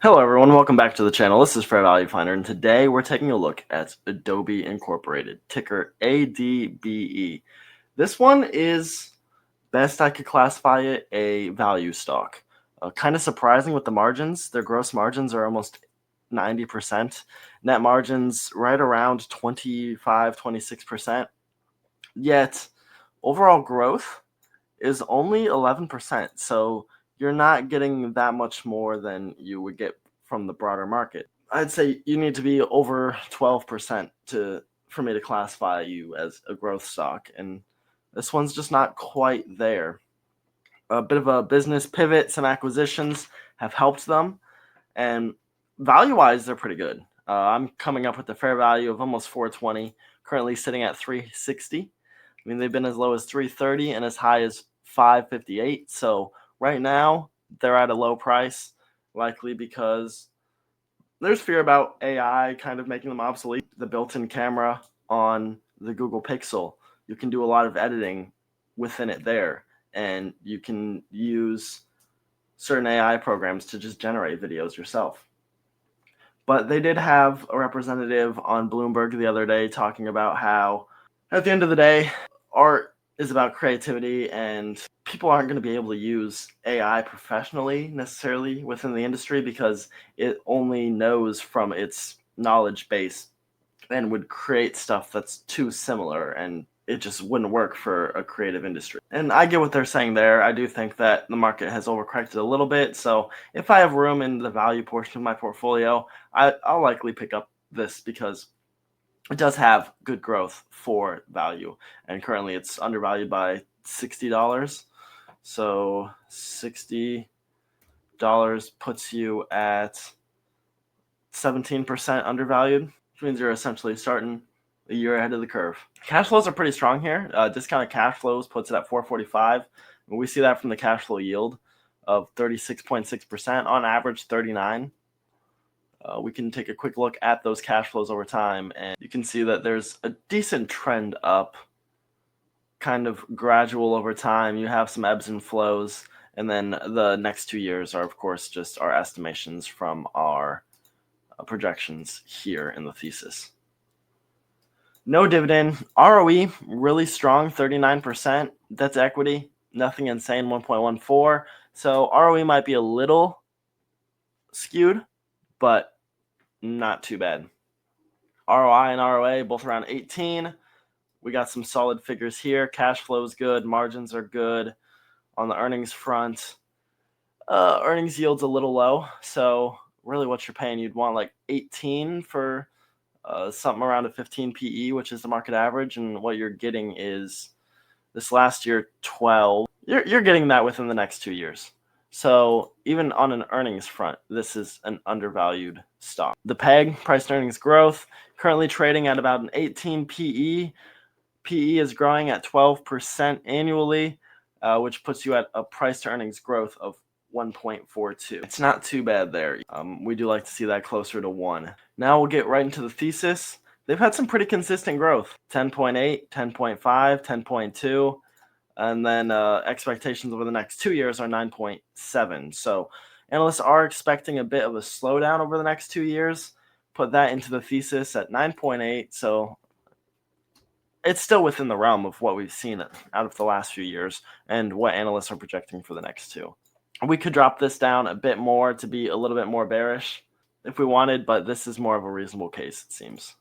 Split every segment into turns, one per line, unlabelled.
Hello everyone, welcome back to the channel. This is Fair Value Finder, and today we're taking a look at Adobe Incorporated, ticker ADBE. This one is, best I could classify it, a value stock. Kind of surprising with the margins. Their gross margins are almost 90%. Net margins right around 25, 26%. Yet, overall growth is only 11%. So you're not getting that much more than you would get from the broader market. I'd say you need to be over 12% for me to classify you as a growth stock, and this one's just not quite there. A bit of a business pivot, some acquisitions have helped them, and value-wise, they're pretty good. I'm coming up with a fair value of almost 420, currently sitting at 360. I mean, they've been as low as 330 and as high as 558. So right now, they're at a low price, likely because there's fear about AI kind of making them obsolete. The built-in camera on the Google Pixel, you can do a lot of editing within it there, and you can use certain AI programs to just generate videos yourself. But they did have a representative on Bloomberg the other day talking about how, at the end of the day, art is about creativity, and people aren't going to be able to use AI professionally necessarily within the industry because it only knows from its knowledge base and would create stuff that's too similar, and it just wouldn't work for a creative industry. And I get what they're saying there. I do think that the market has overcorrected a little bit. So if I have room in the value portion of my portfolio, I'll likely pick up this because it does have good growth for value. And currently it's undervalued by $60. So $60 puts you at 17% undervalued, which means you're essentially starting a year ahead of the curve. Cash flows are pretty strong here. Discounted cash flows puts it at 445. And we see that from the cash flow yield of 36.6%, on average 39. We can take a quick look at those cash flows over time, and you can see that there's a decent trend up, kind of gradual over time. You have some ebbs and flows, and then the next 2 years are, of course, just our estimations from our projections here in the thesis. No dividend. ROE, really strong, 39%. That's equity, nothing insane, 1.14. So ROE might be a little skewed, but not too bad. ROI and ROA, both around 18. We got some solid figures here. Cash flow is good. Margins are good. On the earnings front, earnings yield's a little low. So really what you're paying, you'd want like 18 for something around a 15 PE, which is the market average. And what you're getting is this last year, 12. You're getting that within the next 2 years. So even on an earnings front, this is an undervalued stock. The PEG, price to earnings growth, currently trading at about an 18 PE. PE is growing at 12% annually, which puts you at a price to earnings growth of 1.42. It's not too bad there. We do like to see that closer to 1. Now we'll get right into the thesis. They've had some pretty consistent growth, 10.8, 10.5, 10.2. And then expectations over the next 2 years are 9.7. So analysts are expecting a bit of a slowdown over the next 2 years. Put that into the thesis at 9.8. So it's still within the realm of what we've seen out of the last few years and what analysts are projecting for the next 2. We could drop this down a bit more to be a little bit more bearish if we wanted, but this is more of a reasonable case, it seems.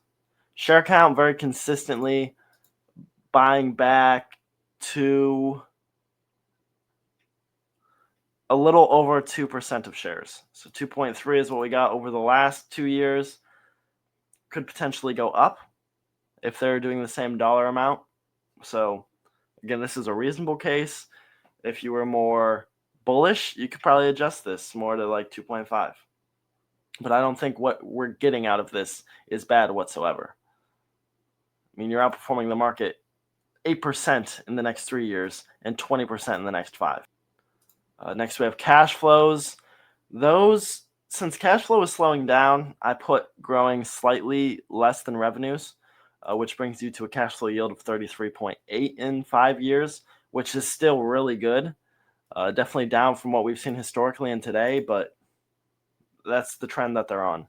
Share count very consistently buying back to a little over 2% of shares. So 2.3 is what we got over the last 2 years. Could potentially go up if they're doing the same dollar amount. So again, this is a reasonable case. If you were more bullish, you could probably adjust this more to like 2.5. But I don't think what we're getting out of this is bad whatsoever. I mean, you're outperforming the market 8% in the next 3 years and 20% in the next 5. Next, we have cash flows. Those, since cash flow is slowing down, I put growing slightly less than revenues, which brings you to a cash flow yield of 33.8 in 5 years, which is still really good. Definitely down from what we've seen historically and today, but that's the trend that they're on.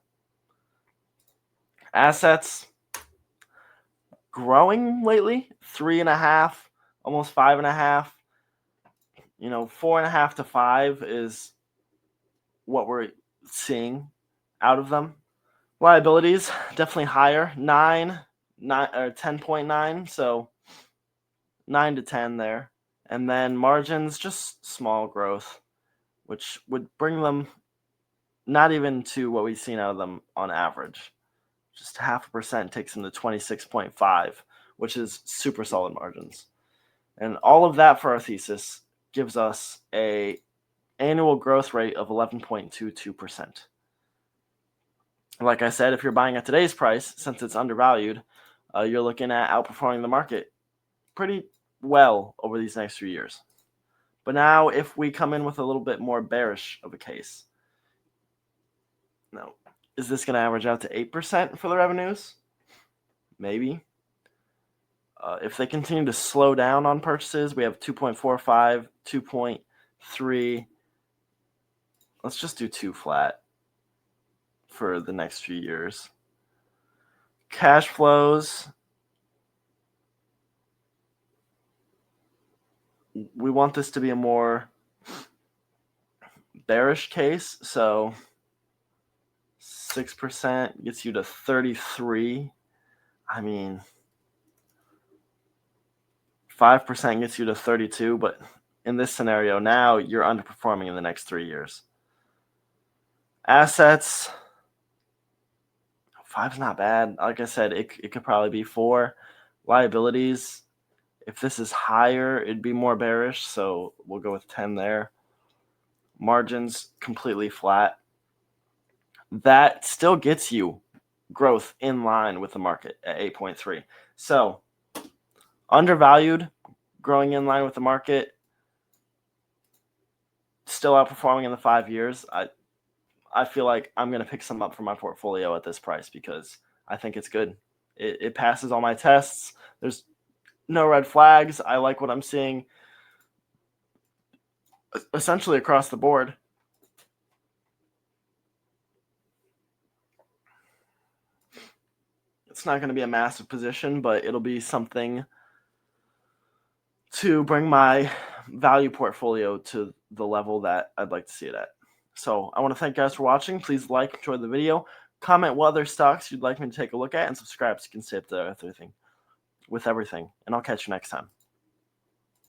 Assets growing lately, 3.5, almost 5.5. 4.5 to 5 is what we're seeing out of them. Liabilities definitely higher, 9 or 10.9, so 9 to 10 there. And then margins, just small growth, which would bring them not even to what we've seen out of them on average. Just 0.5% takes them to 26.5, which is super solid margins. And all of that for our thesis gives us a annual growth rate of 11.22%. Like I said, if you're buying at today's price, since it's undervalued, you're looking at outperforming the market pretty well over these next few years. But now if we come in with a little bit more bearish of a case, now, is this going to average out to 8% for the revenues? Maybe. If they continue to slow down on purchases, we have 2.45, 2.3. Let's just do 2 flat for the next few years. Cash flows, we want this to be a more bearish case, so 6% gets you to 33. I mean, 5% gets you to 32, but in this scenario now, you're underperforming in the next 3 years. Assets, 5's not bad. Like I said, it could probably be 4. Liabilities, if this is higher, it'd be more bearish, so we'll go with 10 there. Margins, completely flat. That still gets you growth in line with the market at 8.3. So undervalued, growing in line with the market, still outperforming in the 5 years. I feel like I'm going to pick some up for my portfolio at this price because I think it's good. It passes all my tests. There's no red flags. I like what I'm seeing essentially across the board. It's not going to be a massive position, but it'll be something to bring my value portfolio to the level that I'd like to see it at. So I want to thank you guys for watching. Please like, enjoy the video, comment what other stocks you'd like me to take a look at, and subscribe so you can stay up to with everything. And I'll catch you next time.